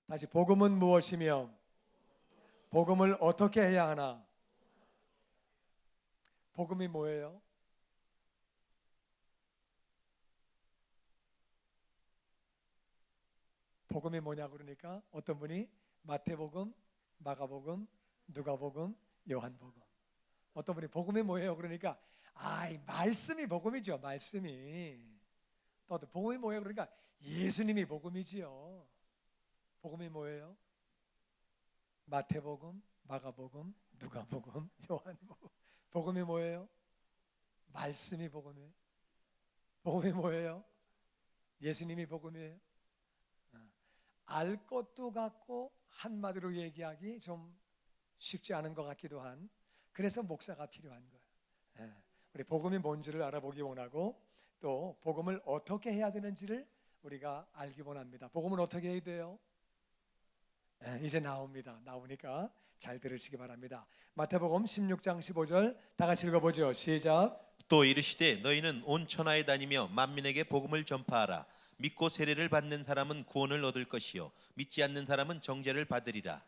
다시 복음은 무엇이며 복음을 어떻게 해야 하나? 복음이 뭐예요? 복음이 뭐냐고 그러니까 어떤 분이 마태복음, 마가복음, 누가복음, 요한복음. 어떤 분이 복음이 뭐예요? 그러니까 이 말씀이 복음이죠. 말씀이. 또 복음이 뭐예요? 그러니까 예수님이 복음이지요. 복음이 뭐예요? 마태복음, 마가복음, 누가복음, 요한복음. 복음이 뭐예요? 말씀이 복음이에요. 복음이 뭐예요? 예수님이 복음이에요. 알 것도 같고 한마디로 얘기하기 좀 쉽지 않은 것 같기도 한, 그래서 목사가 필요한 거예요. 우리 복음이 뭔지를 알아보기 원하고 또 복음을 어떻게 해야 되는지를 우리가 알기 원합니다. 복음은 어떻게 해야 돼요? 이제 나옵니다. 나오니까 잘 들으시기 바랍니다. 마태복음 16장 15절 다 같이 읽어보죠. 시작. 또 이르시되 너희는 온 천하에 다니며 만민에게 복음을 전파하라. 믿고 세례를 받는 사람은 구원을 얻을 것이요 믿지 않는 사람은 정죄를 받으리라.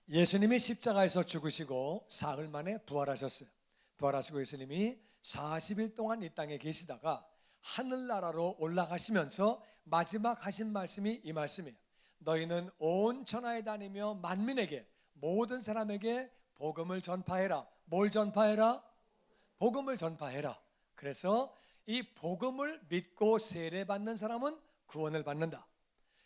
예수님이 십자가에서 죽으시고 사흘 만에 부활하셨어요. 부활하시고 예수님이 40일 동안 이 땅에 계시다가 하늘나라로 올라가시면서 마지막 하신 말씀이 이 말씀이에요. 너희는 온 천하에 다니며 만민에게, 모든 사람에게 복음을 전파해라. 뭘 전파해라? 복음을 전파해라. 그래서 이 복음을 믿고 세례받는 사람은 구원을 받는다.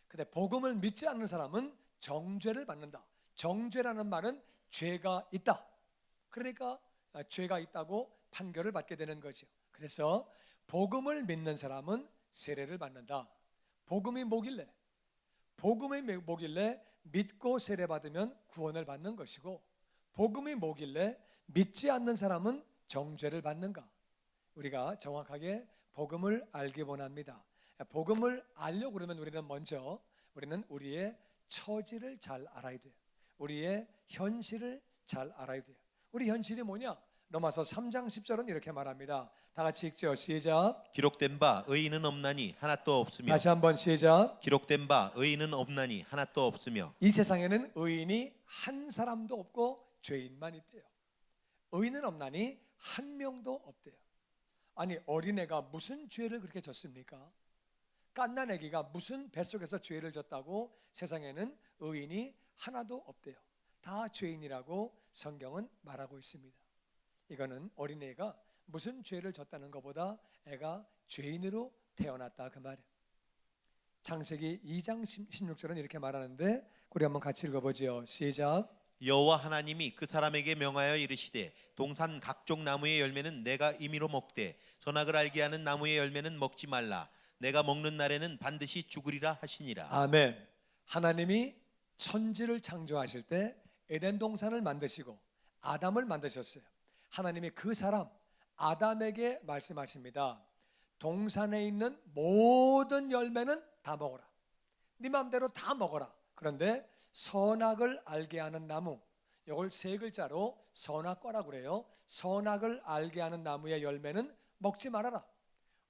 근데 복음을 믿지 않는 사람은 정죄를 받는다. 정죄라는 말은 죄가 있다. 그러니까 죄가 있다고 판결을 받게 되는 거죠. 그래서 복음을 믿는 사람은 세례를 받는다. 복음이 뭐길래? 복음이 뭐길래 믿고 세례 받으면 구원을 받는 것이고, 복음이 뭐길래 믿지 않는 사람은 정죄를 받는가? 우리가 정확하게 복음을 알기 원합니다. 복음을 알려고 그러면 우리는 우리의 처지를 잘 알아야 돼요. 우리의 현실을 잘 알아야 돼요. 우리 현실이 뭐냐? 로마서 3장 10절은 이렇게 말합니다. 다 같이 읽죠. 시작. 기록된 바 의인은 없나니 하나도 없으며. 다시 한번 시작. 기록된 바 의인은 없나니 하나도 없으며. 이 세상에는 의인이 한 사람도 없고 죄인만 있대요. 의인은 없나니 한 명도 없대요. 아니, 어린애가 무슨 죄를 그렇게 졌습니까? 갓난아기가 무슨 뱃속에서 죄를 졌다고 세상에는 의인이 하나도 없대요. 다 죄인이라고 성경은 말하고 있습니다. 이거는 어린애가 무슨 죄를 졌다는 것보다 애가 죄인으로 태어났다 그 말이에요. 창세기 2장 16절은 이렇게 말하는데 우리 한번 같이 읽어보죠. 시작. 여호와 하나님이 그 사람에게 명하여 이르시되 동산 각종 나무의 열매는 내가 임의로 먹되 선악을 알게 하는 나무의 열매는 먹지 말라. 내가 먹는 날에는 반드시 죽으리라 하시니라. 아멘. 하나님이 천지를 창조하실 때 에덴 동산을 만드시고 아담을 만드셨어요. 하나님이 그 사람 아담에게 말씀하십니다. 동산에 있는 모든 열매는 다 먹어라. 네 마음대로 다 먹어라. 그런데 선악을 알게 하는 나무, 이걸 세 글자로 선악과라고 그래요. 선악을 알게 하는 나무의 열매는 먹지 말아라.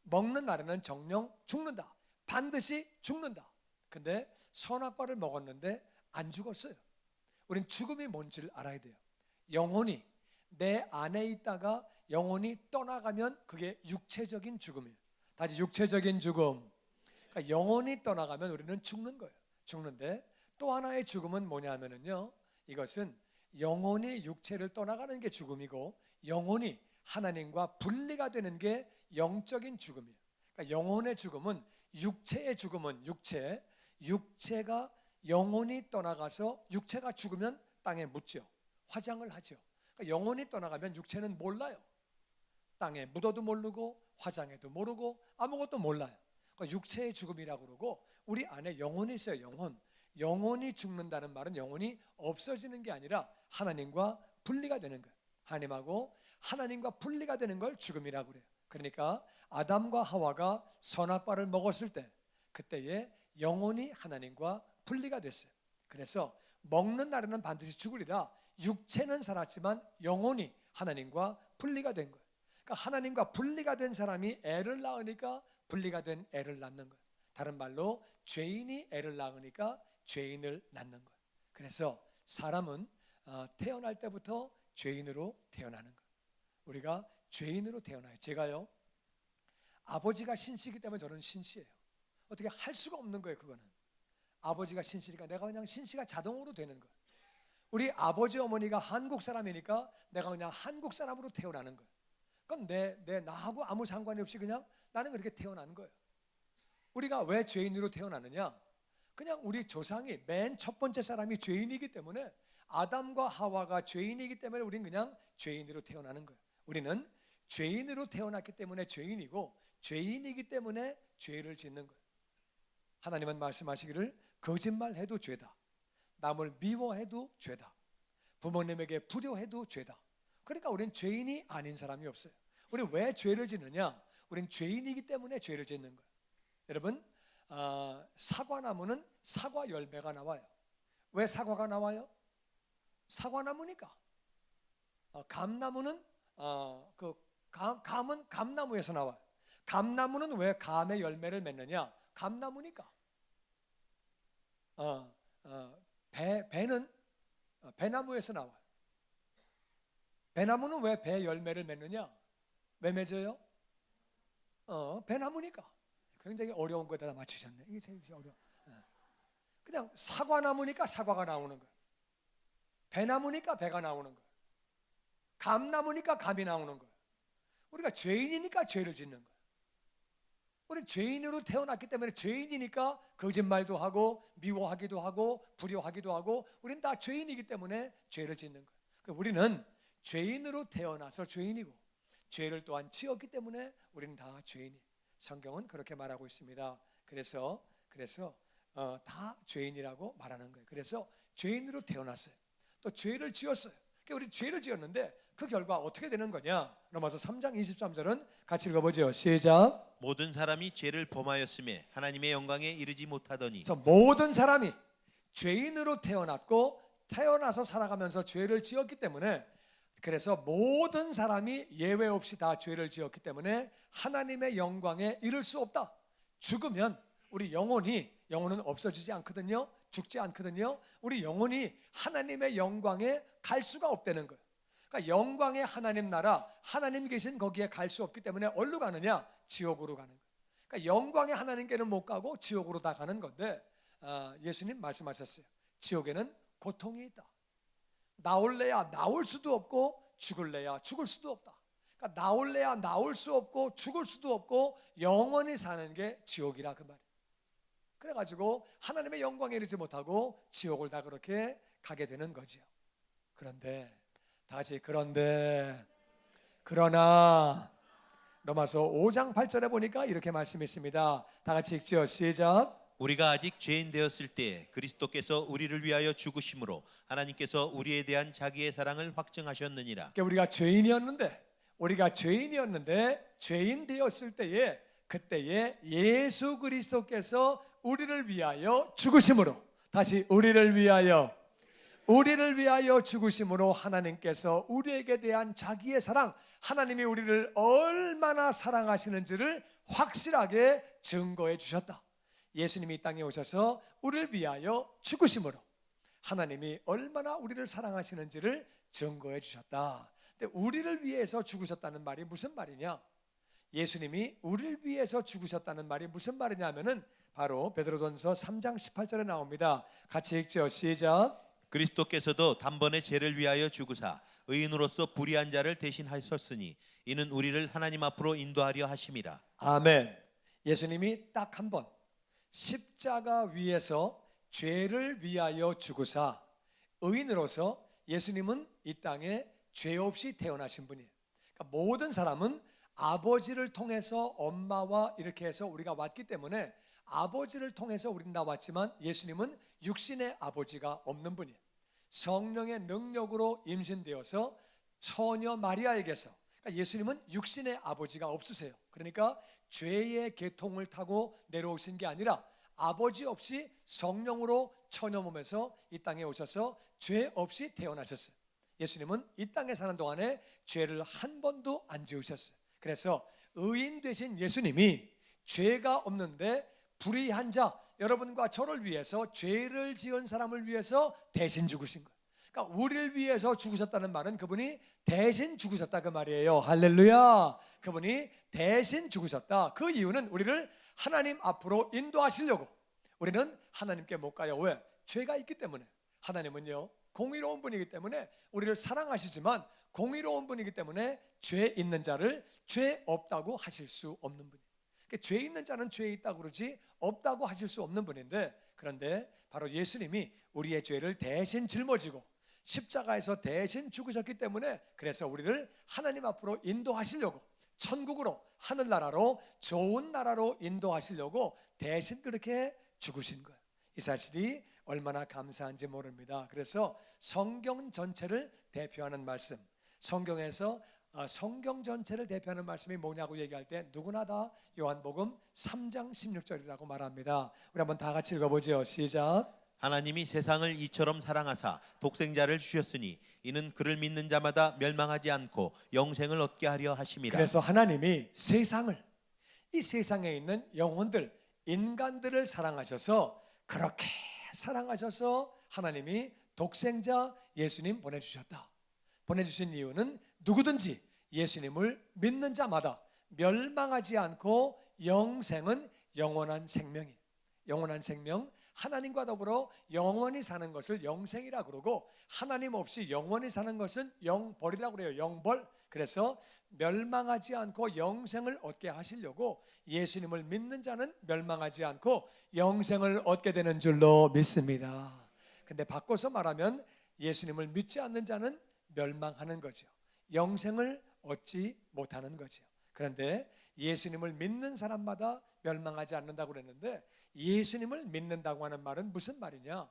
먹는 날에는 정녕 죽는다. 반드시 죽는다. 근데 선악과를 먹었는데 안 죽었어요. 우린 죽음이 뭔지를 알아야 돼요. 영혼이 내 안에 있다가 영혼이 떠나가면 그게 육체적인 죽음이에요. 다시 육체적인 죽음. 그러니까 영혼이 떠나가면 우리는 죽는 거예요. 죽는데 또 하나의 죽음은 뭐냐면요, 이것은 영혼이 육체를 떠나가는 게 죽음이고 영혼이 하나님과 분리가 되는 게 영적인 죽음이에요. 그러니까 영혼의 죽음은, 육체의 죽음은 육체가 영혼이 떠나가서 육체가 죽으면 땅에 묻죠. 화장을 하죠. 그러니까 영혼이 떠나가면 육체는 몰라요. 땅에 묻어도 모르고 화장해도 모르고 아무것도 몰라요. 그러니까 육체의 죽음이라고 그러고 우리 안에 영혼이 있어요. 영혼이 죽는다는 말은 영혼이 없어지는 게 아니라 하나님과 분리가 되는 거예요. 하나님과 분리가 되는 걸 죽음이라고 그래요. 그러니까 아담과 하와가 선악과를 먹었을 때 그때에 영혼이 하나님과 분리가 됐어요. 그래서 먹는 날에는 반드시 죽으리라. 육체는 살았지만 영혼이 하나님과 분리가 된 거예요. 그러니까 하나님과 분리가 된 사람이 애를 낳으니까 분리가 된 애를 낳는 거예요. 다른 말로 죄인이 애를 낳으니까 죄인을 낳는 거예요. 그래서 사람은 태어날 때부터 죄인으로 태어나는 거예요. 우리가 죄인으로 태어나요. 제가요, 아버지가 신씨이기 때문에 저는 신씨예요. 어떻게 할 수가 없는 거예요. 그거는 아버지가 신씨니까 내가 그냥 신씨가 자동으로 되는 거예요. 우리 아버지 어머니가 한국 사람이니까 내가 그냥 한국 사람으로 태어나는 거예요. 그건 나하고 아무 상관이 없이 그냥 나는 그렇게 태어나는 거예요. 우리가 왜 죄인으로 태어나느냐? 그냥 우리 조상이 맨 첫 번째 사람이 죄인이기 때문에, 아담과 하와가 죄인이기 때문에 우리는 그냥 죄인으로 태어나는 거예요. 우리는 죄인으로 태어났기 때문에 죄인이고, 죄인이기 때문에 죄를 짓는 거예요. 하나님은 말씀하시기를 거짓말해도 죄다, 남을 미워해도 죄다, 부모님에게 불효해도 죄다. 그러니까 우리는 죄인이 아닌 사람이 없어요. 우리는 왜 죄를 짓느냐? 우리는 죄인이기 때문에 죄를 짓는 거예요. 여러분, 사과나무는 사과 열매가 나와요. 왜 사과가 나와요? 사과나무니까. 감나무는 감은 감나무에서 나와요. 감나무는 왜 감의 열매를 맺느냐? 감나무니까. 배는 배나무에서 나와요. 배나무는 왜 배 열매를 맺느냐? 왜 맺어요? 배나무니까. 굉장히 어려운 거에다 맞추셨네. 이게 제일 어려워. 그냥 사과나무니까 사과가 나오는 거예요. 배나무니까 배가 나오는 거예요. 감나무니까 감이 나오는 거예요. 우리가 죄인이니까 죄를 짓는 거예요. 우리는 죄인으로 태어났기 때문에, 죄인이니까 거짓말도 하고 미워하기도 하고 불효하기도 하고, 우리는 다 죄인이기 때문에 죄를 짓는 거예요. 우리는 죄인으로 태어나서 죄인이고, 죄를 또한 지었기 때문에 우리는 다 죄인이에요. 성경은 그렇게 말하고 있습니다. 그래서 다 죄인이라고 말하는 거예요. 그래서 죄인으로 태어났어요. 또 죄를 지었어요. 그러니까 우리 죄를 지었는데 그 결과 어떻게 되는 거냐? 로마서 3장 23절은 같이 읽어보죠. 시작. 모든 사람이 죄를 범하였음에 하나님의 영광에 이르지 못하더니. 그래서 모든 사람이 죄인으로 태어났고, 태어나서 살아가면서 죄를 지었기 때문에, 그래서 모든 사람이 예외 없이 다 죄를 지었기 때문에 하나님의 영광에 이를 수 없다. 죽으면 우리 영혼은 없어지지 않거든요. 죽지 않거든요. 우리 영혼이 하나님의 영광에 갈 수가 없다는 거예요. 그러니까 영광의 하나님 나라, 하나님 계신 거기에 갈 수 없기 때문에 어디로 가느냐? 지옥으로 가는 거예요. 그러니까 영광의 하나님께는 못 가고 지옥으로 다 가는 건데, 예수님 말씀하셨어요. 지옥에는 고통이 있다. 나올래야 나올 수도 없고 죽을래야 죽을 수도 없다. 그러니까 나올래야 나올 수 없고 죽을 수도 없고 영원히 사는 게 지옥이라, 그 말이에요. 그래가지고 하나님의 영광에 이르지 못하고 지옥을 다 그렇게 가게 되는 거죠. 그런데 다 같이 그러나 로마서 5장 8절에 보니까 이렇게 말씀했습니다. 다 같이 읽죠. 시작. 우리가 아직 죄인 되었을 때 그리스도께서 우리를 위하여 죽으심으로 하나님께서 우리에 대한 자기의 사랑을 확증하셨느니라. 그러니까 우리가 죄인이었는데 죄인 되었을 때에, 그때에 예수 그리스도께서 우리를 위하여 죽으심으로, 다시 우리를 위하여 죽으심으로 하나님께서 우리에게 대한 자기의 사랑, 하나님이 우리를 얼마나 사랑하시는지를 확실하게 증거해 주셨다. 예수님이 이 땅에 오셔서 우리를 위하여 죽으심으로 하나님이 얼마나 우리를 사랑하시는지를 증거해 주셨다. 근데 우리를 위해서 죽으셨다는 말이 무슨 말이냐? 예수님이 우리를 위해서 죽으셨다는 말이 무슨 말이냐 하면은 바로 베드로전서 3장 18절에 나옵니다. 같이 읽죠. 시작. 그리스도께서도 단번에 죄를 위하여 죽으사 의인으로서 불의한 자를 대신하셨으니 이는 우리를 하나님 앞으로 인도하려 하심이라. 아멘. 예수님이 딱 한 번 십자가 위에서 죄를 위하여 죽으사 의인으로서, 예수님은 이 땅에 죄 없이 태어나신 분이에요. 그러니까 모든 사람은 아버지를 통해서, 엄마와 이렇게 해서 우리가 왔기 때문에 아버지를 통해서 우리는 나왔지만, 예수님은 육신의 아버지가 없는 분이에요. 성령의 능력으로 임신되어서 처녀 마리아에게서, 그러니까 예수님은 육신의 아버지가 없으세요. 그러니까 죄의 계통을 타고 내려오신 게 아니라 아버지 없이 성령으로 처녀 몸에서 이 땅에 오셔서 죄 없이 태어나셨어요. 예수님은 이 땅에 사는 동안에 죄를 한 번도 안 지으셨어요. 그래서 의인 되신 예수님이 죄가 없는데 불의한 자, 여러분과 저를 위해서, 죄를 지은 사람을 위해서 대신 죽으신 거예요. 그러니까 우리를 위해서 죽으셨다는 말은 그분이 대신 죽으셨다 그 말이에요. 할렐루야. 그분이 대신 죽으셨다. 그 이유는 우리를 하나님 앞으로 인도하시려고. 우리는 하나님께 못 가요. 왜? 죄가 있기 때문에. 하나님은요 공의로운 분이기 때문에 우리를 사랑하시지만, 공의로운 분이기 때문에 죄 있는 자를 죄 없다고 하실 수 없는 분이에요. 그러니까 죄 있는 자는 죄 있다고 그러지 없다고 하실 수 없는 분인데, 그런데 바로 예수님이 우리의 죄를 대신 짊어지고 십자가에서 대신 죽으셨기 때문에, 그래서 우리를 하나님 앞으로 인도하시려고, 천국으로, 하늘나라로, 좋은 나라로 인도하시려고 대신 그렇게 죽으신 거예요. 이 사실이 얼마나 감사한지 모릅니다. 그래서 성경 전체를 대표하는 말씀, 성경에서 성경 전체를 대표하는 말씀이 뭐냐고 얘기할 때 누구나 다 요한복음 3장 16절이라고 말합니다. 우리 한번 다 같이 읽어보죠. 시작. 하나님이 세상을 이처럼 사랑하사 독생자를 주셨으니 이는 그를 믿는 자마다 멸망하지 않고 영생을 얻게 하려 하심이라. 그래서 하나님이 세상을, 이 세상에 있는 영혼들, 인간들을 사랑하셔서, 그렇게 사랑하셔서 하나님이 독생자 예수님 보내주셨다. 보내주신 이유는 누구든지 예수님을 믿는 자마다 멸망하지 않고 영생은 영원한 생명이에요. 영원한 생명, 하나님과 더불어 영원히 사는 것을 영생이라 그러고, 하나님 없이 영원히 사는 것은 영벌이라고 그래요. 영벌. 그래서 멸망하지 않고 영생을 얻게 하시려고 예수님을 믿는 자는 멸망하지 않고 영생을 얻게 되는 줄로 믿습니다. 근데 바꿔서 말하면 예수님을 믿지 않는 자는 멸망하는 거죠. 영생을 얻지 못하는 거죠. 그런데 예수님을 믿는 사람마다 멸망하지 않는다고 그랬는데, 예수님을 믿는다고 하는 말은 무슨 말이냐?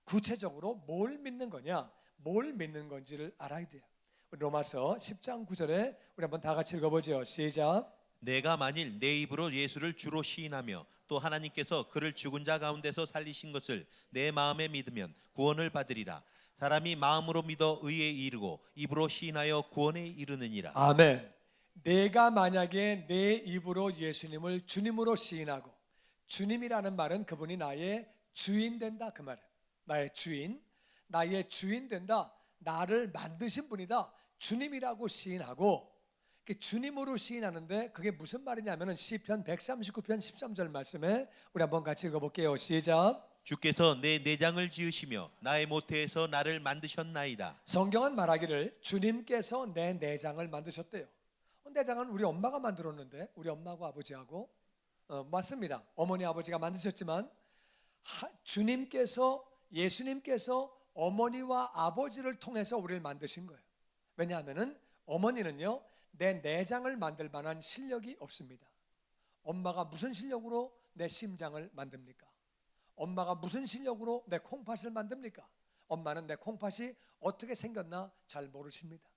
구체적으로 뭘 믿는 거냐? 뭘 믿는 건지를 알아야 돼요. 로마서 10장 9절에 우리 한번 다 같이 읽어보죠. 시작. 내가 만일 내 입으로 예수를 주로 시인하며 또 하나님께서 그를 죽은 자 가운데서 살리신 것을 내 마음에 믿으면 구원을 받으리라. 사람이 마음으로 믿어 의에 이르고 입으로 시인하여 구원에 이르느니라. 아멘. 내가 만약에 내 입으로 예수님을 주님으로 시인하고, 주님이라는 말은 그분이 나의 주인 된다 그 말이에요. 나의 주인, 나의 주인 된다, 나를 만드신 분이다, 주님이라고 시인하고, 주님으로 시인하는데 그게 무슨 말이냐면은 시편 139편 13절 말씀에 우리 한번 같이 읽어볼게요. 시작. 주께서 내 내장을 지으시며 나의 모태에서 나를 만드셨나이다. 성경은 말하기를 주님께서 내 내장을 만드셨대요. 내장은 우리 엄마가 만들었는데, 우리 엄마하고 아버지하고 맞습니다. 어머니 아버지가 만드셨지만 주님께서, 예수님께서 어머니와 아버지를 통해서 우리를 만드신 거예요. 왜냐하면은 어머니는요 내 내장을 만들 만한 실력이 없습니다. 엄마가 무슨 실력으로 내 심장을 만듭니까? 엄마가 무슨 실력으로 내 콩팥을 만듭니까? 엄마는 내 콩팥이 어떻게 생겼나 잘 모르십니다.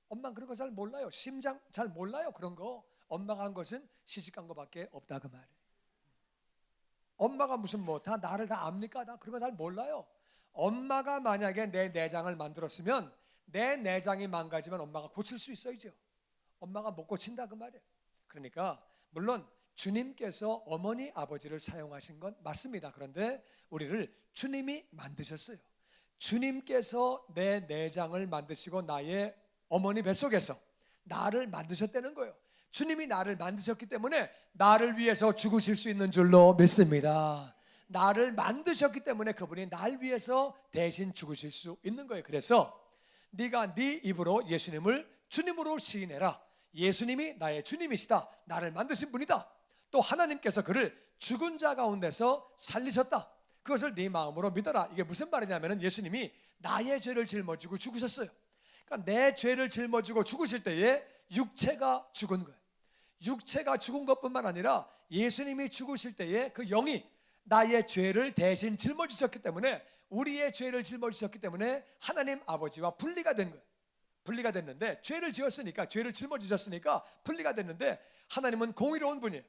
엄마는 그런 거 잘 몰라요. 심장 잘 몰라요. 그런 거 엄마가 한 것은 시집간 거밖에 없다 그 말이에요. 엄마가 무슨 뭐 다 나를 다 압니까? 다 그런 거 잘 몰라요. 엄마가 만약에 내 내장을 만들었으면 내 내장이 망가지면 엄마가 고칠 수 있어야죠. 엄마가 못 고친다 그 말이에요. 그러니까 물론 주님께서 어머니 아버지를 사용하신 건 맞습니다. 그런데 우리를 주님이 만드셨어요. 주님께서 내 내장을 만드시고 나의 어머니 뱃속에서 나를 만드셨다는 거예요. 주님이 나를 만드셨기 때문에 나를 위해서 죽으실 수 있는 줄로 믿습니다. 나를 만드셨기 때문에 그분이 날 위해서 대신 죽으실 수 있는 거예요. 그래서 네가 네 입으로 예수님을 주님으로 시인해라. 예수님이 나의 주님이시다. 나를 만드신 분이다. 또 하나님께서 그를 죽은 자 가운데서 살리셨다. 그것을 네 마음으로 믿어라. 이게 무슨 말이냐면 예수님이 나의 죄를 짊어지고 죽으셨어요. 그러니까 내 죄를 짊어지고 죽으실 때에 육체가 죽은 거예요. 육체가 죽은 것뿐만 아니라 예수님이 죽으실 때에 그 영이 나의 죄를 대신 짊어지셨기 때문에, 우리의 죄를 짊어지셨기 때문에 하나님 아버지와 분리가 된 거예요. 분리가 됐는데, 죄를 지었으니까, 죄를 짊어지셨으니까 분리가 됐는데, 하나님은 공의로운 분이에요.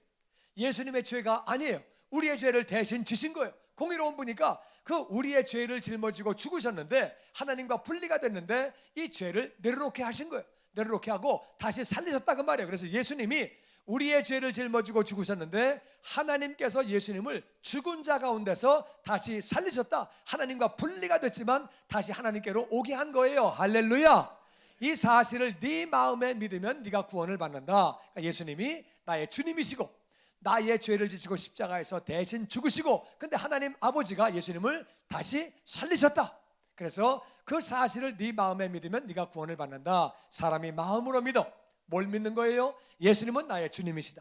예수님의 죄가 아니에요. 우리의 죄를 대신 지신 거예요. 공의로운 분이니까 그 우리의 죄를 짊어지고 죽으셨는데 하나님과 분리가 됐는데 이 죄를 내려놓게 하신 거예요. 내려놓게 하고 다시 살리셨다 그 말이에요. 그래서 예수님이 우리의 죄를 짊어지고 죽으셨는데 하나님께서 예수님을 죽은 자 가운데서 다시 살리셨다. 하나님과 분리가 됐지만 다시 하나님께로 오게 한 거예요. 할렐루야. 이 사실을 네 마음에 믿으면 네가 구원을 받는다. 그러니까 예수님이 나의 주님이시고 나의 죄를 지시고 십자가에서 대신 죽으시고, 근데 하나님 아버지가 예수님을 다시 살리셨다. 그래서 그 사실을 네 마음에 믿으면 네가 구원을 받는다. 사람이 마음으로 믿어. 뭘 믿는 거예요? 예수님은 나의 주님이시다.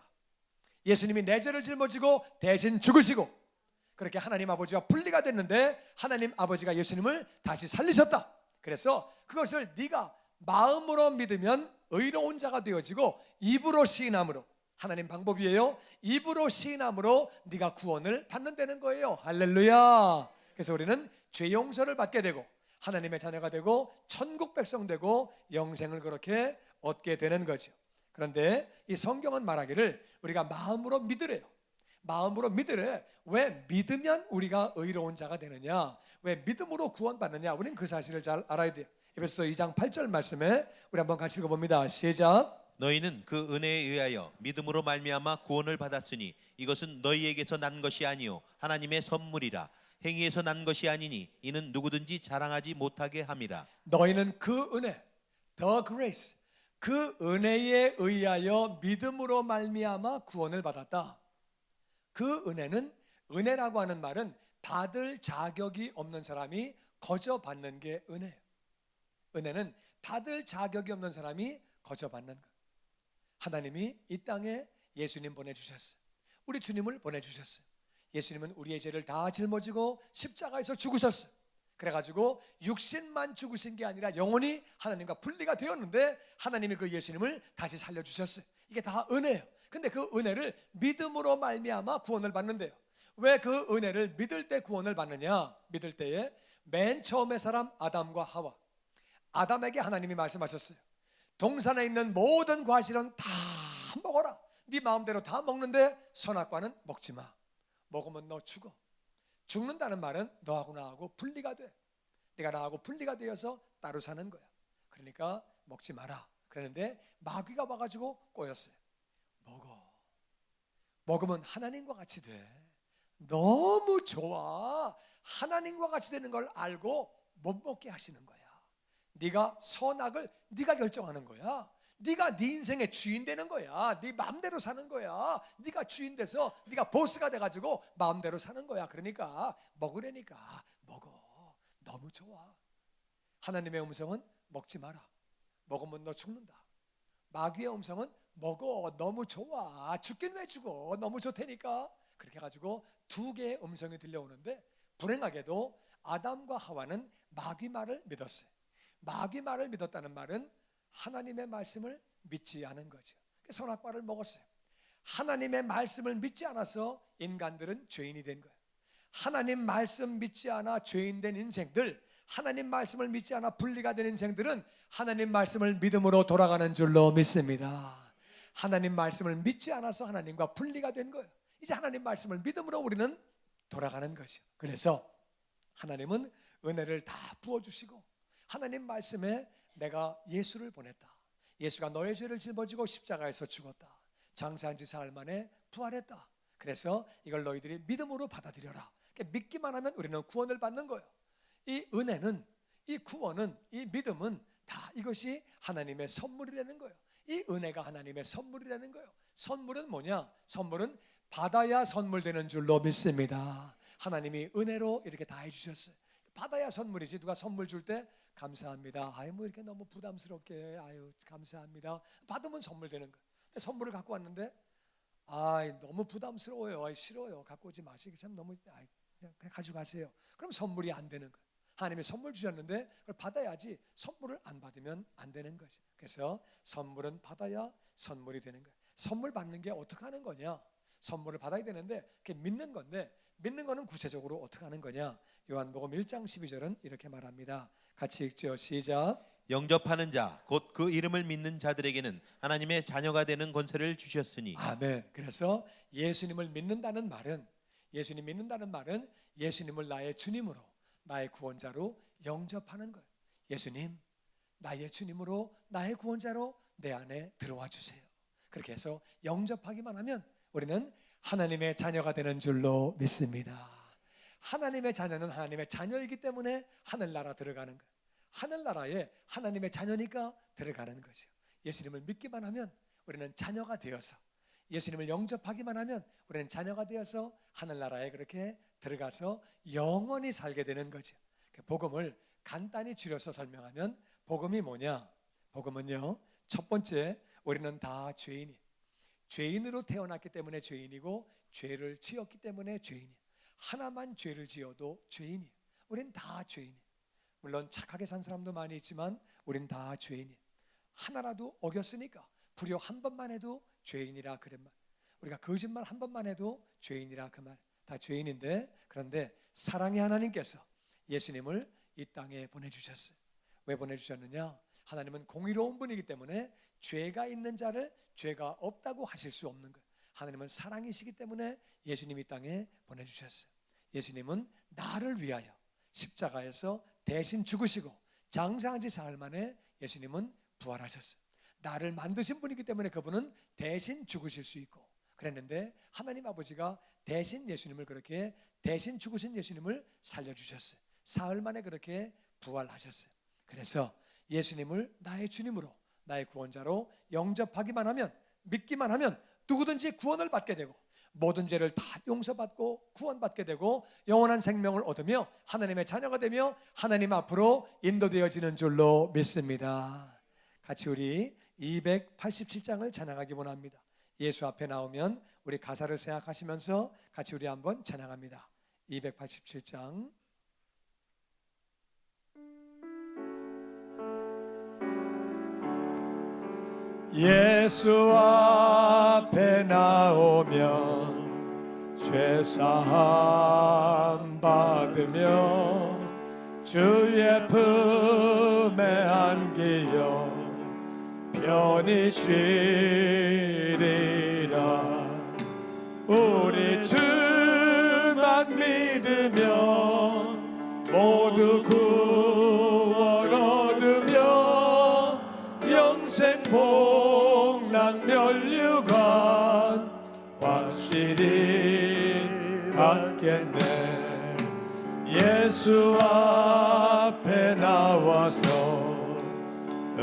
예수님이 내 죄를 짊어지고 대신 죽으시고, 그렇게 하나님 아버지와 분리가 됐는데 하나님 아버지가 예수님을 다시 살리셨다. 그래서 그것을 네가 마음으로 믿으면 의로운 자가 되어지고, 입으로 시인함으로, 하나님 방법이에요. 입으로 시인함으로 네가 구원을 받는다는 거예요. 할렐루야. 그래서 우리는 죄 용서를 받게 되고 하나님의 자녀가 되고 천국 백성 되고 영생을 그렇게 얻게 되는 거죠. 그런데 이 성경은 말하기를 우리가 마음으로 믿으래요. 마음으로 믿으래. 왜 믿으면 우리가 의로운 자가 되느냐, 왜 믿음으로 구원받느냐, 우리는 그 사실을 잘 알아야 돼요. 에베소서 2장 8절 말씀에 우리 한번 같이 읽어봅니다. 시작. 너희는 그 은혜에 의하여 믿음으로 말미암아 구원을 받았으니 이것은 너희에게서 난 것이 아니요 하나님의 선물이라. 행위에서 난 것이 아니니 이는 누구든지 자랑하지 못하게 함이라. 너희는 그 은혜, the grace, 그 은혜에 의하여 믿음으로 말미암아 구원을 받았다. 그 은혜는, 은혜라고 하는 말은 받을 자격이 없는 사람이 거저 받는 게 은혜예요. 은혜는 받을 자격이 없는 사람이 거저 받는 것. 하나님이 이 땅에 예수님 보내주셨어요. 우리 주님을 보내주셨어요. 예수님은 우리의 죄를 다 짊어지고 십자가에서 죽으셨어요. 그래가지고 육신만 죽으신 게 아니라 영원히 하나님과 분리가 되었는데 하나님이 그 예수님을 다시 살려주셨어요. 이게 다 은혜예요. 근데 그 은혜를 믿음으로 말미암아 구원을 받는데요. 왜 그 은혜를 믿을 때 구원을 받느냐? 믿을 때에 맨 처음의 사람 아담과 하와, 아담에게 하나님이 말씀하셨어요. 동산에 있는 모든 과실은 다 먹어라. 네 마음대로 다 먹는데 선악과는 먹지 마. 먹으면 너 죽어. 죽는다는 말은 너하고 나하고 분리가 돼. 네가 나하고 분리가 되어서 따로 사는 거야. 그러니까 먹지 마라. 그랬는데 마귀가 와가지고 꼬였어요. 먹어. 먹으면 하나님과 같이 돼. 너무 좋아. 하나님과 같이 되는 걸 알고 못 먹게 하시는 거야. 네가 선악을 네가 결정하는 거야. 네가 네 인생의 주인 되는 거야. 네 마음대로 사는 거야. 네가 주인 돼서 네가 보스가 돼가지고 마음대로 사는 거야. 그러니까 먹으려니까 먹어. 너무 좋아. 하나님의 음성은 먹지 마라. 먹으면 너 죽는다. 마귀의 음성은 먹어. 너무 좋아. 죽긴 왜 죽어. 너무 좋다니까. 그렇게 해가지고 두 개의 음성이 들려오는데 불행하게도 아담과 하와는 마귀 말을 믿었어요. 마귀 말을 믿었다는 말은 하나님의 말씀을 믿지 않은 거죠. 선악과를 먹었어요. 하나님의 말씀을 믿지 않아서 인간들은 죄인이 된 거예요. 하나님 말씀 믿지 않아 죄인 된 인생들, 하나님 말씀을 믿지 않아 분리가 된 인생들은 하나님 말씀을 믿음으로 돌아가는 줄로 믿습니다. 하나님 말씀을 믿지 않아서 하나님과 분리가 된 거예요. 이제 하나님 말씀을 믿음으로 우리는 돌아가는 거죠. 그래서 하나님은 은혜를 다 부어주시고 하나님 말씀에 내가 예수를 보냈다. 예수가 너의 죄를 짊어지고 십자가에서 죽었다. 장사한 지 사흘 만에 부활했다. 그래서 이걸 너희들이 믿음으로 받아들여라. 믿기만 하면 우리는 구원을 받는 거예요. 이 은혜는, 이 구원은, 이 믿음은 다 이것이 하나님의 선물이라는 거예요. 이 은혜가 하나님의 선물이라는 거예요. 선물은 뭐냐? 선물은 받아야 선물 되는 줄로 믿습니다. 하나님이 은혜로 이렇게 다 해주셨어요. 받아야 선물이지. 누가 선물 줄 때 감사합니다. 아유 뭐 이렇게 너무 부담스럽게 아유 감사합니다. 받으면 선물 되는 거예요. 근데 선물을 갖고 왔는데 너무 부담스러워요. 싫어요. 갖고 오지 마시기 참 너무 그냥 가져가세요. 그럼 선물이 안 되는 거예요. 하나님이 선물 주셨는데 그걸 받아야지. 선물을 안 받으면 안 되는 거지. 그래서 선물은 받아야 선물이 되는 거예요. 선물 받는 게 어떻게 하는 거냐? 선물을 받아야 되는데 그게 믿는 건데 믿는 거는 구체적으로 어떻게 하는 거냐? 요한복음 1장 12절은 이렇게 말합니다. 같이 읽죠. 시작. 영접하는 자 곧 그 이름을 믿는 자들에게는 하나님의 자녀가 되는 권세를 주셨으니. 아멘. 그래서 예수님을 믿는다는 말은 예수님을 나의 주님으로 나의 구원자로 영접하는 거예요. 예수님 나의 주님으로 나의 구원자로 내 안에 들어와 주세요. 그렇게 해서 영접하기만 하면 우리는 하나님의 자녀가 되는 줄로 믿습니다. 하나님의 자녀는 하나님의 자녀이기 때문에 하늘나라 들어가는 거예요. 하늘나라에 하나님의 자녀니까 들어가는 거죠. 예수님을 믿기만 하면 우리는 자녀가 되어서, 예수님을 영접하기만 하면 우리는 자녀가 되어서 하늘나라에 그렇게 들어가서 영원히 살게 되는 거죠. 복음을 간단히 줄여서 설명하면 복음이 뭐냐? 복음은요, 첫 번째, 우리는 다 죄인이, 죄인으로 태어났기 때문에 죄인이고 죄를 지었기 때문에 죄인이에요. 하나만 죄를 지어도 죄인이에요. 우린 다 죄인이에요. 물론 착하게 산 사람도 많이 있지만 우린 다 죄인이에요. 하나라도 어겼으니까 불효 한 번만 해도 죄인이라 그런 말, 우리가 거짓말 한 번만 해도 죄인이라 그 말, 다 죄인인데, 그런데 사랑의 하나님께서 예수님을 이 땅에 보내주셨어요. 왜 보내주셨느냐? 하나님은 공의로운 분이기 때문에 죄가 있는 자를 죄가 없다고 하실 수 없는 거예요. 하나님은 사랑이시기 때문에 예수님 이 땅에 보내주셨어요. 예수님은 나를 위하여 십자가에서 대신 죽으시고 장사한 지 사흘 만에 예수님은 부활하셨어요. 나를 만드신 분이기 때문에 그분은 대신 죽으실 수 있고 그랬는데, 하나님 아버지가 대신 예수님을, 그렇게 대신 죽으신 예수님을 살려주셨어요. 사흘 만에 그렇게 부활하셨어요. 그래서 예수님을 나의 주님으로, 나의 구원자로 영접하기만 하면, 믿기만 하면 누구든지 구원을 받게 되고 모든 죄를 다 용서받고 구원받게 되고 영원한 생명을 얻으며 하나님의 자녀가 되며 하나님 앞으로 인도되어지는 줄로 믿습니다. 같이 우리 287장을 찬양하기 원합니다. 예수 앞에 나오면 우리 가사를 생각하시면서 같이 우리 한번 찬양합니다. 287장. 예수 앞에 나오면 죄사함 받으며 주의 품에 안기어 편히 쉬리라. 우리 주만 믿으면 모두 구원 얻으며 영생 복락 면류관 확실히 받겠네. 예수 앞에 나와서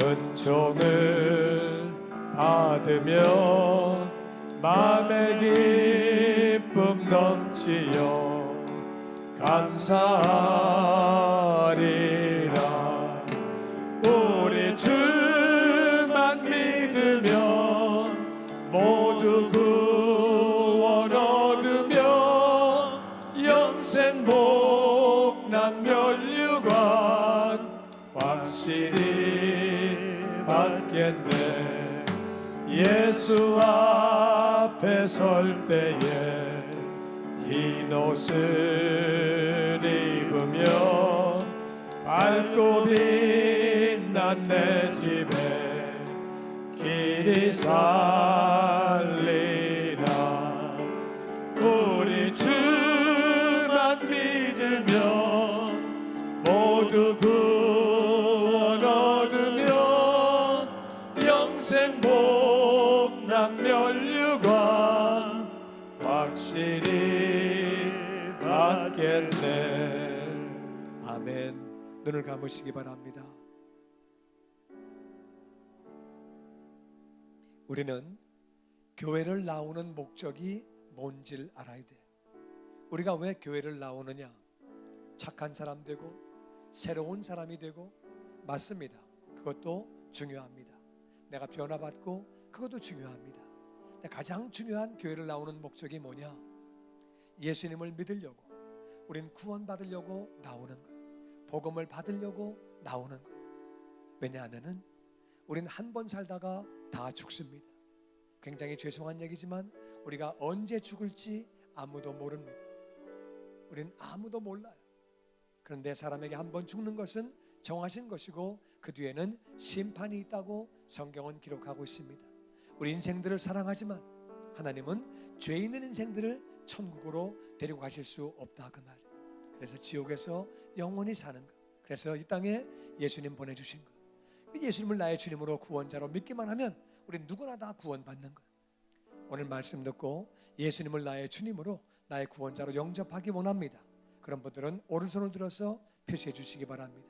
은총을 받으며 마음의 기쁨 넘치어 감사하리라. 우리 주만 믿으면 모두 구원 얻으며 영생 복락 면류관 확실히 받겠네. 예수 앞에 설 때에 흰 옷을 입으며 밝고 빛난 내 집에 길이 살리라. 우리 주만 믿으면 모두 구원 얻으며 영생 복락 면류관 확실히 받겠네. 아멘. 눈을 감으시기 바랍니다. 우리는 교회를 나오는 목적이 뭔지를 알아야 돼. 우리가 왜 교회를 나오느냐? 착한 사람 되고 새로운 사람이 되고, 맞습니다. 그것도 중요합니다. 내가 변화받고 그것도 중요합니다. 근데 가장 중요한 교회를 나오는 목적이 뭐냐? 예수님을 믿으려고, 우린 구원받으려고 나오는 거예요. 복음을 받으려고 나오는 거예요. 왜냐하면은 우린 한 번 살다가 다 죽습니다. 굉장히 죄송한 얘기지만 우리가 언제 죽을지 아무도 모릅니다. 우린 아무도 몰라요. 그런데 사람에게 한 번 죽는 것은 정하신 것이고 그 뒤에는 심판이 있다고 성경은 기록하고 있습니다. 우리 인생들을 사랑하지만 하나님은 죄 있는 인생들을 천국으로 데리고 가실 수 없다, 그 말. 그래서 지옥에서 영원히 사는 것. 그래서 이 땅에 예수님 보내주신 것. 예수님을 나의 주님으로 구원자로 믿기만 하면 우리 누구나 다 구원받는 거예요. 오늘 말씀 듣고 예수님을 나의 주님으로 나의 구원자로 영접하기 원합니다. 그런 분들은 오른손을 들어서 표시해 주시기 바랍니다.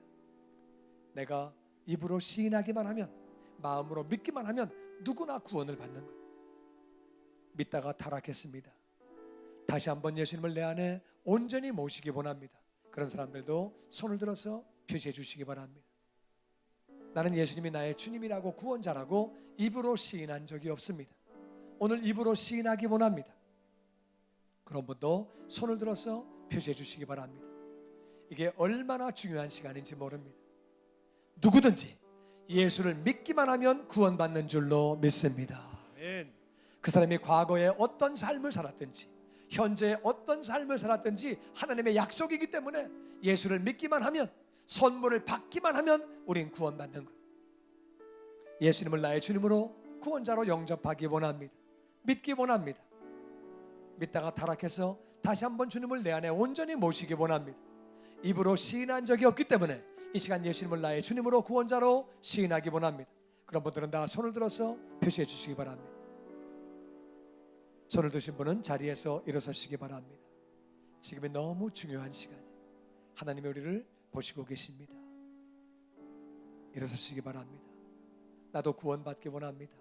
내가 입으로 시인하기만 하면, 마음으로 믿기만 하면 누구나 구원을 받는 거예요. 믿다가 타락했습니다. 다시 한번 예수님을 내 안에 온전히 모시기 원합니다. 그런 사람들도 손을 들어서 표시해 주시기 바랍니다. 나는 예수님이 나의 주님이라고 구원자라고 입으로 시인한 적이 없습니다. 오늘 입으로 시인하기 원합니다. 그런 분도 손을 들어서 표시해 주시기 바랍니다. 이게 얼마나 중요한 시간인지 모릅니다. 누구든지 예수를 믿기만 하면 구원받는 줄로 믿습니다. 아멘. 그 사람이 과거에 어떤 삶을 살았든지 현재 어떤 삶을 살았든지 하나님의 약속이기 때문에 예수를 믿기만 하면, 선물을 받기만 하면 우린 구원받는 거예요. 예수님을 나의 주님으로 구원자로 영접하기 원합니다. 믿기 원합니다. 믿다가 타락해서 다시 한번 주님을 내 안에 온전히 모시기 원합니다. 입으로 시인한 적이 없기 때문에 이 시간 예수님을 나의 주님으로 구원자로 시인하기 원합니다. 그런 분들은 다 손을 들어서 표시해 주시기 바랍니다. 손을 드신 분은 자리에서 일어서시기 바랍니다. 지금이 너무 중요한 시간이에요. 하나님이 우리를 보시고 계십니다. 일어서시기 바랍니다. 나도 구원받기 원합니다.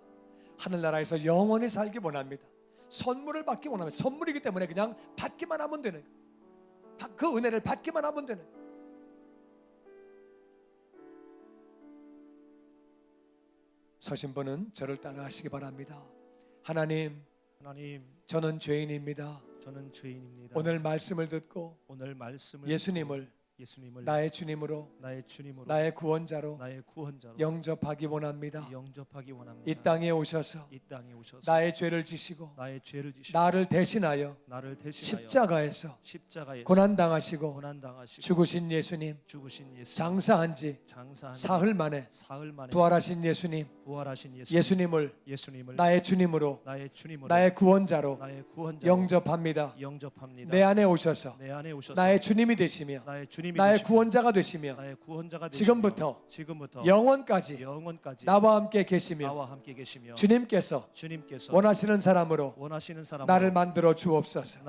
하늘나라에서 영원히 살기 원합니다. 선물을 받기 원합니다. 선물이기 때문에 그냥 받기만 하면 되는 거예요. 그 은혜를 받기만 하면 되는 거예요. 서신 분은 저를 따라하시기 바랍니다. 하나님, 저는 죄인입니다. 저는 죄인입니다. 오늘 말씀을 듣고 오늘 말씀을 예수님을 예수님을 나의 주님으로, 나의 구원자로 영접하기 원합니다. 영접하기 원합니다. 이 땅에 오셔서 나의 죄를 지시고 나를 대신하여 십자가에서 고난 당하시고 죽으신 예수님, 장사한 지 사흘 만에 부활하신 예수님, 예수님을 나의 주님으로, 나의 구원자로 영접합니다. 내 안에 오셔서 나의 주님이 되시며 나의 구원자가 되시며 지금부터 영원까지 나와 함께 계시며 주님께서 원하시는 사람으로 나를 만들어 주옵소서.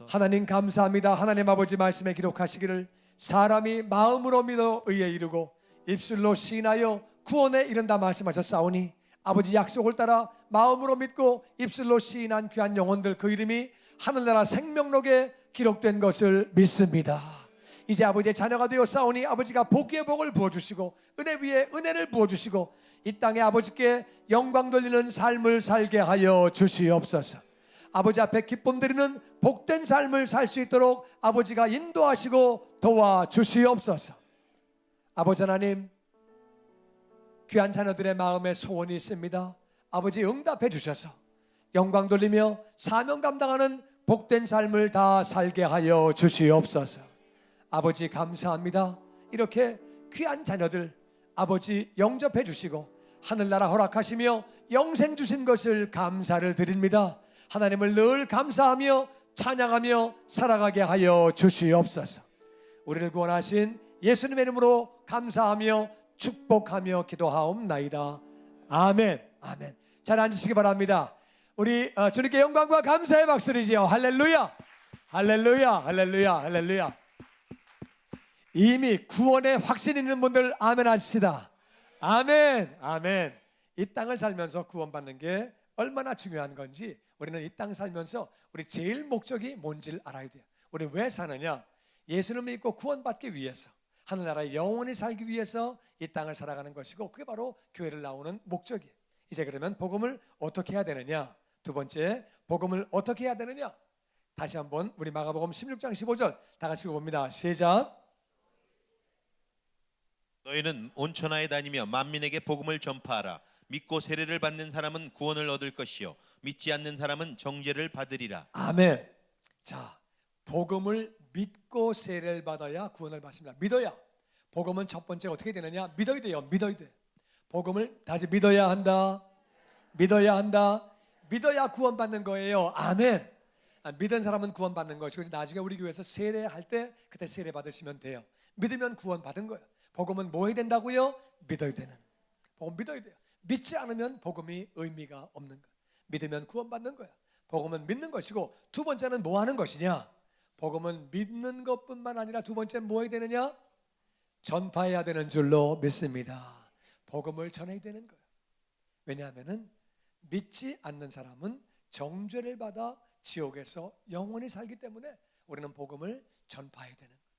하나님 감사합니다. 하나님 아버지 말씀에 기록하시기를 사람이 마음으로 믿어 의에 이르고 입술로 시인하여 구원에 이른다 말씀하셨사오니 아버지 약속을 따라 마음으로 믿고 입술로 시인한 귀한 영혼들, 그 이름이 하늘나라 생명록에 기록된 것을 믿습니다. 이제 아버지의 자녀가 되었사오니 아버지가 복의 복을 부어주시고 은혜 위에 은혜를 부어주시고 이 땅에 아버지께 영광 돌리는 삶을 살게 하여 주시옵소서. 아버지 앞에 기쁨 드리는 복된 삶을 살 수 있도록 아버지가 인도하시고 도와주시옵소서. 아버지 하나님, 귀한 자녀들의 마음에 소원이 있습니다. 아버지 응답해 주셔서 영광 돌리며 사명 감당하는 복된 삶을 다 살게 하여 주시옵소서. 아버지 감사합니다. 이렇게 귀한 자녀들 아버지 영접해 주시고 하늘나라 허락하시며 영생 주신 것을 감사를 드립니다. 하나님을 늘 감사하며 찬양하며 살아가게 하여 주시옵소서. 우리를 구원하신 예수님의 이름으로 감사하며 축복하며 기도하옵나이다. 아멘. 아멘. 잘 앉으시기 바랍니다. 우리 주님께 영광과 감사의 박수리지요. 할렐루야, 할렐루야, 할렐루야, 할렐루야. 이미 구원의 확신 있는 분들 아멘 하십시다. 아멘, 아멘. 이 땅을 살면서 구원받는 게 얼마나 중요한 건지 우리는 이 땅 살면서 우리 제일 목적이 뭔지를 알아야 돼요. 우리 왜 사느냐? 예수를 믿고 구원받기 위해서, 하늘나라에 영원히 살기 위해서 이 땅을 살아가는 것이고, 그게 바로 교회를 나오는 목적이에요. 이제 그러면 복음을 어떻게 해야 되느냐? 두 번째, 복음을 어떻게 해야 되느냐? 다시 한번 우리 마가복음 16장 15절 다 같이 봅니다. 시작. 너희는 온 천하에 다니며 만민에게 복음을 전파하라. 믿고 세례를 받는 사람은 구원을 얻을 것이요 믿지 않는 사람은 정죄를 받으리라. 아멘. 자, 복음을 믿고 세례를 받아야 구원을 받습니다. 믿어야. 복음은 첫 번째 어떻게 되느냐? 믿어야 돼요. 믿어야 돼. 복음을 다시 믿어야 한다. 믿어야 한다. 믿어야 구원받는 거예요. 아멘. 믿은 사람은 구원받는 것이고, 나중에 우리 교회에서 세례할 때 그때 세례 받으시면 돼요. 믿으면 구원받은 거예요. 복음은 뭐 해야 된다고요? 믿어야 되는. 복음 믿어야 돼요. 믿지 않으면 복음이 의미가 없는 거야. 믿으면 구원받는 거야. 복음은 믿는 것이고, 두 번째는 뭐 하는 것이냐? 복음은 믿는 것뿐만 아니라 두 번째는 뭐 해야 되느냐? 전파해야 되는 줄로 믿습니다. 복음을 전해야 되는 거예요. 왜냐하면 믿지 않는 사람은 정죄를 받아 지옥에서 영원히 살기 때문에 우리는 복음을 전파해야 되는 거예요.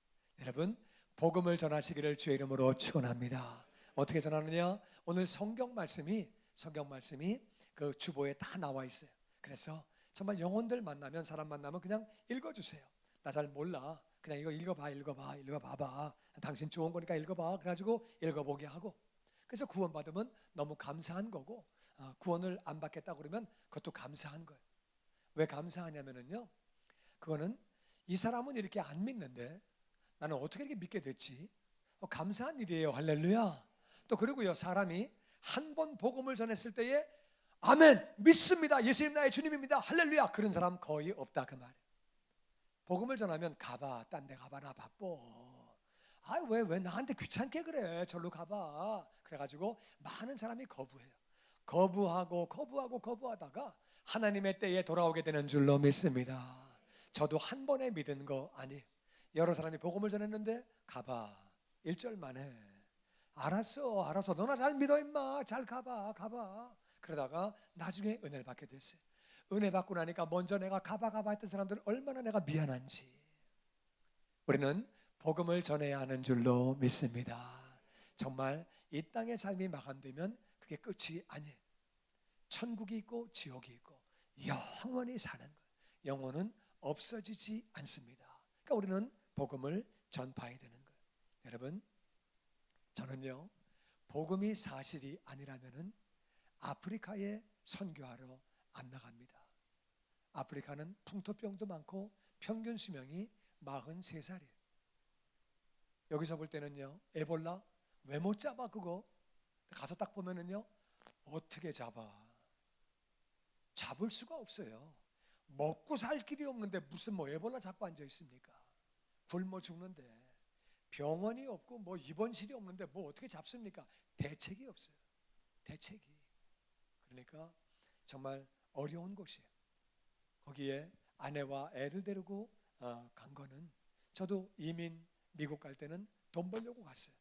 여러분, 복음을 전하시기를 주의 이름으로 축원합니다. 어떻게 전하느냐? 오늘 성경 말씀이 그 주보에 다 나와 있어요. 그래서 정말 영혼들 만나면, 사람 만나면 그냥 읽어주세요. 나 잘 몰라, 그냥 이거 읽어봐봐. 당신 좋은 거니까 읽어봐. 그래가지고 읽어보게 하고, 그래서 구원받으면 너무 감사한 거고, 구원을 안 받겠다 그러면 그것도 감사한 거예요. 왜 감사하냐면요, 그거는 이 사람은 이렇게 안 믿는데 나는 어떻게 이렇게 믿게 됐지? 감사한 일이에요. 할렐루야. 또 그리고요, 사람이 한 번 복음을 전했을 때에 아멘, 믿습니다, 예수님 나의 주님입니다, 할렐루야, 그런 사람 거의 없다 그 말이에요. 복음을 전하면 가봐, 딴 데 가봐, 나 바빠. 왜 나한테 귀찮게 그래, 절로 가봐. 그래가지고 많은 사람이 거부해요. 거부하다가 하나님의 때에 돌아오게 되는 줄로 믿습니다. 저도 한 번에 믿은 거 아니에요. 여러 사람이 복음을 전했는데 가봐, 1절만 해. 알았어, 너나 잘 믿어 임마, 잘 가봐. 그러다가 나중에 은혜를 받게 됐어요. 은혜 받고 나니까 먼저 내가 가봐 했던 사람들 얼마나 내가 미안한지. 우리는 복음을 전해야 하는 줄로 믿습니다. 정말 이 땅의 삶이 마감되면 그게 끝이 아니에요. 천국이 있고 지옥이 있고 영원히 사는 거예요. 영혼은 없어지지 않습니다. 그러니까 우리는 복음을 전파해야 되는 거예요. 여러분, 저는요, 복음이 사실이 아니라면은 아프리카에 선교하러 안 나갑니다. 아프리카는 풍토병도 많고 평균 수명이 43살이에요. 여기서 볼 때는요, 에볼라 왜 못 잡아? 그거 가서 딱 보면은요, 어떻게 잡아? 잡을 수가 없어요. 먹고 살 길이 없는데 무슨 에볼라 잡고 앉아 있습니까? 굶어 죽는데. 병원이 없고 입원실이 없는데 어떻게 잡습니까? 대책이 없어요. 대책이. 그러니까 정말 어려운 곳이에요. 거기에 아내와 애를 데리고 간 거는, 저도 이민 미국 갈 때는 돈 벌려고 갔어요.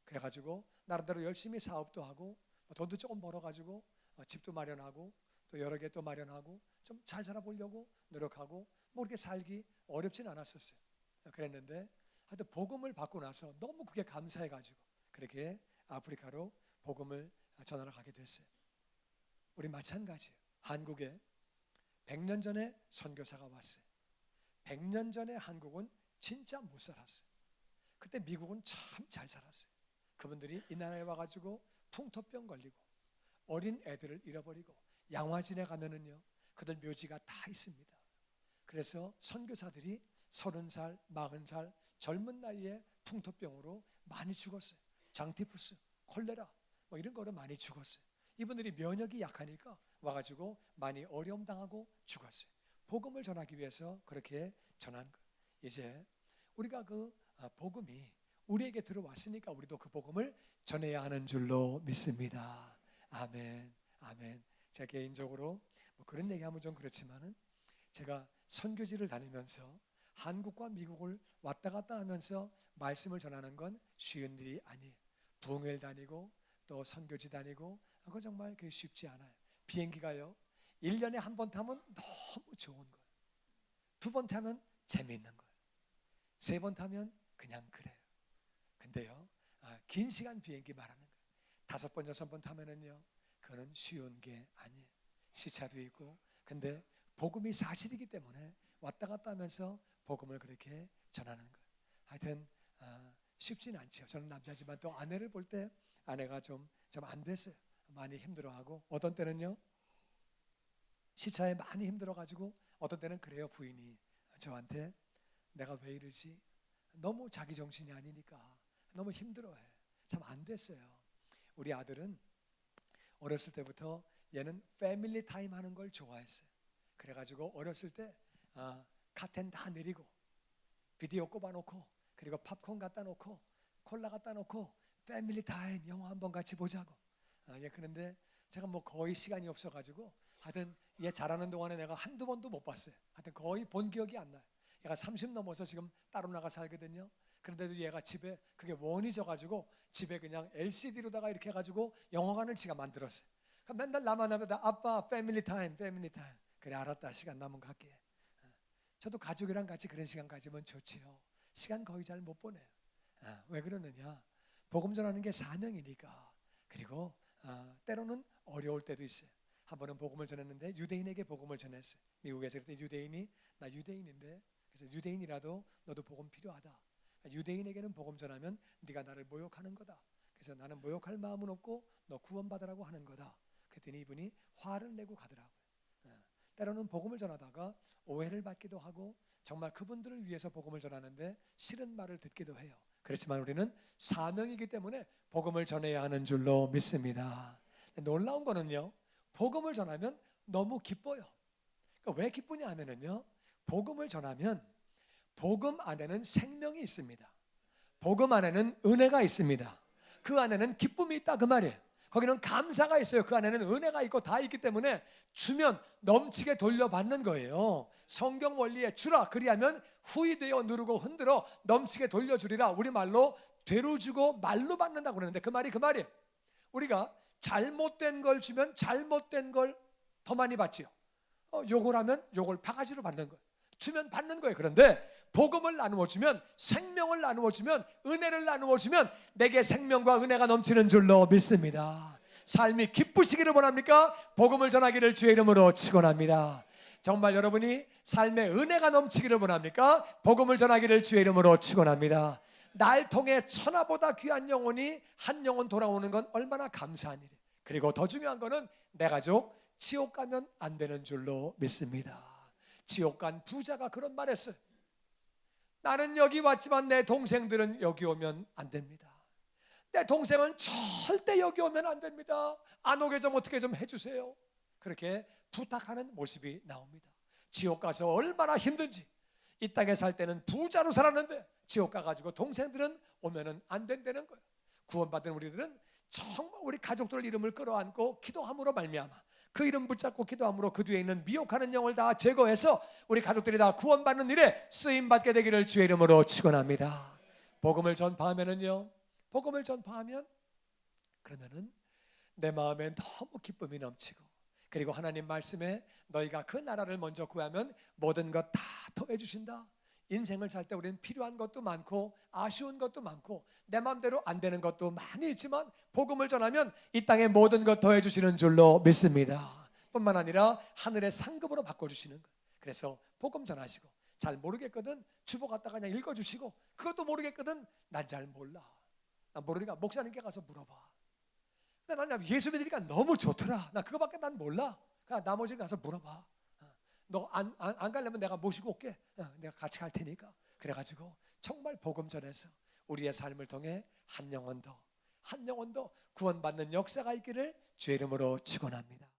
그래가지고 나름대로 열심히 사업도 하고 돈도 조금 벌어가지고 집도 마련하고 또 여러 개 또 마련하고 좀 잘 살아보려고 노력하고 그렇게 살기 어렵진 않았었어요. 그랬는데 하여튼 복음을 받고 나서 너무 그게 감사해가지고 그렇게 아프리카로 복음을 전하러 가게 됐어요. 우리 마찬가지예요. 한국에 100년 전에 선교사가 왔어요. 100년 전에 한국은 진짜 못 살았어요. 그때 미국은 참 잘 살았어요. 그분들이 이 나라에 와가지고 풍토병 걸리고 어린 애들을 잃어버리고 양화진에 가면은요, 그들 묘지가 다 있습니다. 그래서 선교사들이 30살, 40살 젊은 나이에 풍토병으로 많이 죽었어요. 장티푸스, 콜레라 이런 거로 많이 죽었어요. 이분들이 면역이 약하니까 와가지고 많이 어려움 당하고 죽었어요. 복음을 전하기 위해서 그렇게 전한 거예요. 이제 우리가 그 복음이 우리에게 들어왔으니까 우리도 그 복음을 전해야 하는 줄로 믿습니다. 아멘, 아멘. 제가 개인적으로 그런 얘기하면 좀 그렇지만은, 제가 선교지를 다니면서 한국과 미국을 왔다 갔다 하면서 말씀을 전하는 건 쉬운 일이 아니에요. 부흥회를 다니고 또 선교지 다니고 그거 정말 그게 쉽지 않아요. 비행기가요, 1년에 한 번 타면 너무 좋은 거예요. 2번 타면 재미있는 거예요. 3번 타면 그냥 그래요. 근데요, 긴 시간 비행기 말하는 거예요. 5번, 6번 타면은요, 그거는 쉬운 게 아니에요. 시차도 있고. 근데 복음이 사실이기 때문에 왔다 갔다 하면서 복음을 그렇게 전하는 거예요. 하여튼 쉽지는 않죠. 저는 남자지만 또 아내를 볼 때 아내가 좀 안 됐어요. 많이 힘들어하고, 어떤 때는요 시차에 많이 힘들어가지고, 어떤 때는 그래요. 부인이 저한테 내가 왜 이러지? 너무 자기 정신이 아니니까 너무 힘들어해. 참 안 됐어요. 우리 아들은 어렸을 때부터 얘는 패밀리 타임 하는 걸 좋아했어요. 그래가지고 어렸을 때 카텐 다 내리고 비디오 꼽아놓고 그리고 팝콘 갖다 놓고 콜라 갖다 놓고 패밀리 타임 영화 한번 같이 보자고. 그런데 제가 뭐 거의 시간이 없어가지고 하여튼 얘 자라는 동안에 내가 한두 번도 못 봤어요. 하여튼 거의 본 기억이 안 나요. 얘가 30 넘어서 지금 따로 나가 살거든요. 그런데도 얘가 집에 그게 원이 져가지고 집에 그냥 LCD로다가 이렇게 해가지고 영화관을 지가 만들었어요. 그러니까 맨날 나만 하면 아빠 패밀리 타임 그래 알았다 시간 남은 거 할게. 저도 가족이랑 같이 그런 시간 가지면 좋지요. 시간 거의 잘 못 보내요. 왜 그러느냐, 복음 전하는 게 사명이니까. 그리고 때로는 어려울 때도 있어요. 한 번은 복음을 전했는데 유대인에게 복음을 전했어요. 미국에서 그때 유대인이 나 유대인인데, 그래서 유대인이라도 너도 복음 필요하다. 유대인에게는 복음 전하면 네가 나를 모욕하는 거다. 그래서 나는 모욕할 마음은 없고 너 구원받으라고 하는 거다. 그랬더니 이분이 화를 내고 가더라고요. 때로는 복음을 전하다가 오해를 받기도 하고 정말 그분들을 위해서 복음을 전하는데 싫은 말을 듣기도 해요. 그렇지만 우리는 사명이기 때문에 복음을 전해야 하는 줄로 믿습니다. 놀라운 거는요, 복음을 전하면 너무 기뻐요. 그러니까 왜 기쁘냐 하면은요, 복음을 전하면 복음 안에는 생명이 있습니다. 복음 안에는 은혜가 있습니다. 그 안에는 기쁨이 있다 그 말이에요. 거기는 감사가 있어요. 그 안에는 은혜가 있고 다 있기 때문에 주면 넘치게 돌려받는 거예요. 성경 원리에 주라 그리하면 후이되어 누르고 흔들어 넘치게 돌려주리라. 우리말로 되로 주고 말로 받는다고 그러는데 그 말이에요. 우리가 잘못된 걸 주면 잘못된 걸 더 많이 받지요. 요걸 하면 요걸 바가지로 받는 거예요. 주면 받는 거예요. 그런데 복음을 나누어 주면, 생명을 나누어 주면, 은혜를 나누어 주면 내게 생명과 은혜가 넘치는 줄로 믿습니다. 삶이 기쁘시기를 원합니까? 복음을 전하기를 주의 이름으로 축원합니다. 정말 여러분이 삶에 은혜가 넘치기를 원합니까? 복음을 전하기를 주의 이름으로 축원합니다. 날 통해 천하보다 귀한 영혼이 한 영혼 돌아오는 건 얼마나 감사한 일이에요. 그리고 더 중요한 거는 내 가족 지옥 가면 안 되는 줄로 믿습니다. 지옥 간 부자가 그런 말 했어요. 나는 여기 왔지만 내 동생들은 여기 오면 안 됩니다. 내 동생은 절대 여기 오면 안 됩니다. 안 오게 좀 어떻게 좀 해주세요. 그렇게 부탁하는 모습이 나옵니다. 지옥 가서 얼마나 힘든지. 이 땅에 살 때는 부자로 살았는데 지옥 가가지고 동생들은 오면은 안 된다는 거예요. 구원받은 우리들은 정말 우리 가족들 이름을 끌어안고 기도함으로 말미암아 그 이름 붙잡고 기도함으로 그 뒤에 있는 미혹하는 영을 다 제거해서 우리 가족들이 다 구원받는 일에 쓰임받게 되기를 주의 이름으로 축원합니다. 복음을 전파하면은요, 복음을 전파하면 그러면은 내 마음에 너무 기쁨이 넘치고, 그리고 하나님 말씀에 너희가 그 나라를 먼저 구하면 모든 것 다 더해 주신다. 인생을 살 때 우리는 필요한 것도 많고 아쉬운 것도 많고 내 마음대로 안 되는 것도 많이 있지만 복음을 전하면 이 땅에 모든 것 더해 주시는 줄로 믿습니다. 뿐만 아니라 하늘의 상급으로 바꿔주시는 거예요. 그래서 복음 전하시고 잘 모르겠거든 주보 갖다가 그냥 읽어주시고, 그것도 모르겠거든 난 잘 몰라, 난 모르니까 목사님께 가서 물어봐. 근데 난 예수 믿으니까 너무 좋더라, 나 그거밖에 난 몰라, 그냥 나머지 가서 물어봐. 너 안 가려면 내가 모시고 올게. 내가 같이 갈 테니까. 그래가지고 정말 복음 전해서 우리의 삶을 통해 한 영혼 더 구원받는 역사가 있기를 주의 이름으로 축원합니다.